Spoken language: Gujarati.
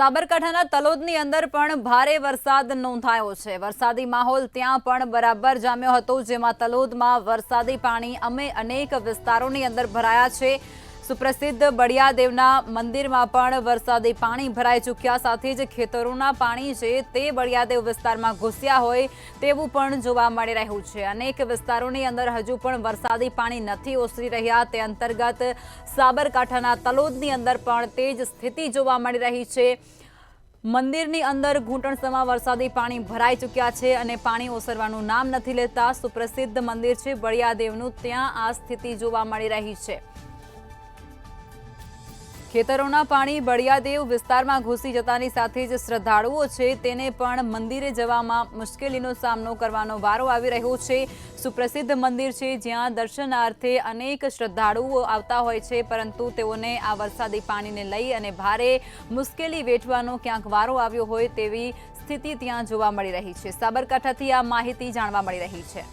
સાબરકાંઠાના તલોદની અંદર પણ ભારે વરસાદ નોંધાયો છે। વરસાદી માહોલ ત્યાં પણ બરાબર જામ્યો હતો, જેમાં તલોદમાં વરસાદી પાણી અનેક વિસ્તારોની અંદર ભરાયા છે। સુપ્રસિદ્ધ બળિયાદેવના મંદિરમાં પણ વરસાદી પાણી ભરાઈ ચૂક્યા, સાથે જ ખેતરોના પાણી છે તે બળિયાદેવ વિસ્તારમાં ઘૂસ્યા હોય તેવું પણ જોવા મળી રહ્યું છે। અનેક વિસ્તારોની અંદર હજુ પણ વરસાદી પાણી નથી ઓસરી રહ્યા, તે અંતર્ગત સાબરકાંઠાના તલોદની અંદર પણ તે જ સ્થિતિ જોવા મળી રહી છે। મંદિરની અંદર ઘૂંટણસમાં વરસાદી પાણી ભરાઈ ચૂક્યા છે અને પાણી ઓસરવાનું નામ નથી લેતા। સુપ્રસિદ્ધ મંદિર છે બળિયાદેવનું, ત્યાં આ સ્થિતિ જોવા મળી રહી છે। ખેતરોના પાણી બળિયાદેવ વિસ્તારમાં ઘૂસી જતાની સાથે જ શ્રદ્ધાળુઓ છે તેને પણ મંદિરે જવામાં મુશ્કેલીનો સામનો કરવાનો વારો આવી રહ્યો છે। સુપ્રસિદ્ધ મંદિર છે જ્યાં દર્શનાર્થે અનેક શ્રદ્ધાળુઓ આવતા હોય છે, પરંતુ તેઓને આ વરસાદી પાણીને લઈ અને ભારે મુશ્કેલી વેઠવાનો ક્યાંક વારો આવ્યો હોય તેવી સ્થિતિ ત્યાં જોવા મળી રહી છે। સાબરકાંઠાથી આ માહિતી જાણવા મળી રહી છે।